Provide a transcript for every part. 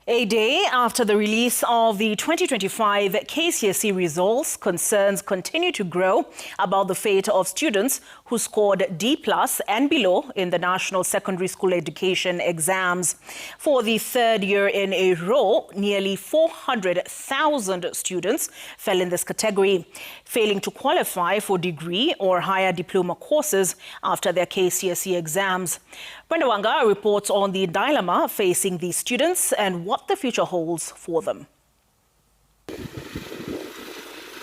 A day after the release of the 2025 KCSE results, concerns continue to grow about the fate of students who scored D+ and below in the National Secondary School Education exams. For the third year in a row, nearly 400,000 students fell in this category, failing to qualify for degree or higher diploma courses after their KCSE exams. Brenda Wanga reports on the dilemma facing these students and what the future holds for them.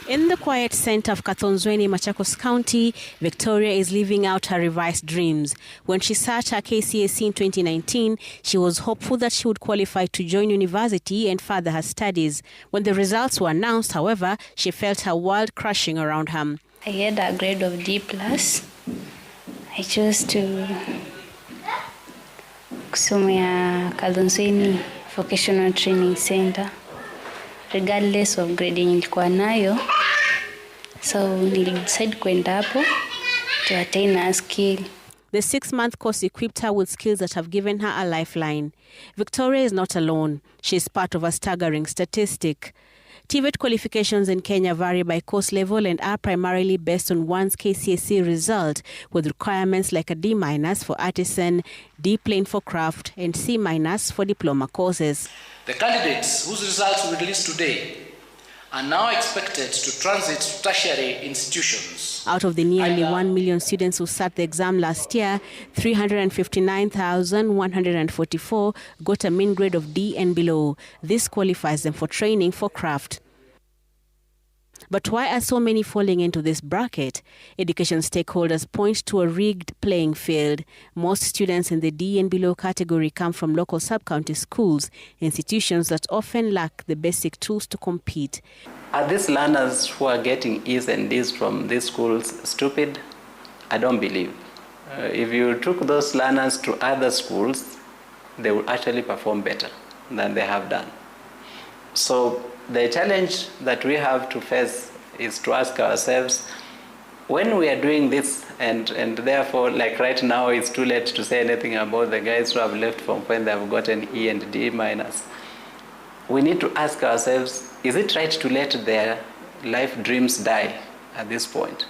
In the quiet center of Kathonzweni, Machakos County, Victoria is living out her revised dreams. When she sat her KCSE in 2019, she was hopeful that she would qualify to join university and further her studies. When the results were announced, however, she felt her world crashing around her. I had a grade of D+. I chose to kusomea Kathonzweni Vocational Training Center, regardless of grade nilikuwa nayo. So nilidecide kwenda hapo to attain a skill. The 6-month course equipped her with skills that have given her a lifeline. Victoria is not alone. She is part of a staggering statistic. TVET qualifications in Kenya vary by course level and are primarily based on one's KCSE result, with requirements like a D- for artisan, D plain for craft, and C- for diploma courses. The candidates whose results we released today are now expected to transit to tertiary institutions. Out of the nearly 1 million students who sat the exam last year, 359,144 got a mean grade of D and below. This qualifies them for training for craft. But why are so many falling into this bracket? Education stakeholders point to a rigged playing field. Most students in the D and below category come from local sub-county schools, institutions that often lack the basic tools to compete. Are these learners who are getting E's and D's from these schools stupid? I don't believe. If you took those learners to other schools, they will actually perform better than they have done. So the challenge that we have to face is to ask ourselves, when we are doing this, and therefore, like right now, it's too late to say anything about the guys who have left from when they have gotten E and D-. We need to ask ourselves, is it right to let their life dreams die at this point?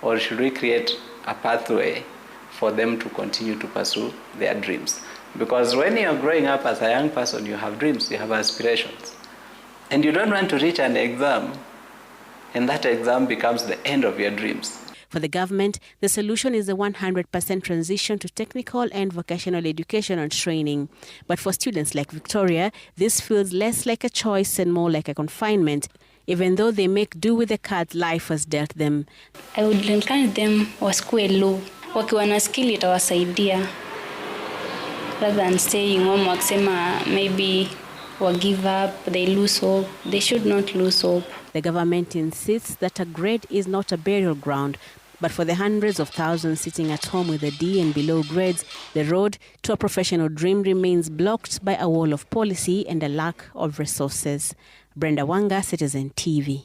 Or should we create a pathway for them to continue to pursue their dreams? Because when you're growing up as a young person, you have dreams, you have aspirations. And you don't want to reach an exam, and that exam becomes the end of your dreams. For the government, the solution is a 100% transition to technical and vocational education and training. But for students like Victoria, this feels less like a choice and more like a confinement, even though they make do with the cards life has dealt them. I would encourage them wasikue low. Wakiwa na skill itawasaidia. Rather than staying home wakisema maybe or give up, they lose hope. They should not lose hope. The government insists that a grade is not a burial ground, but for the hundreds of thousands sitting at home with a D and below grades, the road to a professional dream remains blocked by a wall of policy and a lack of resources. Brenda Wanga, Citizen TV.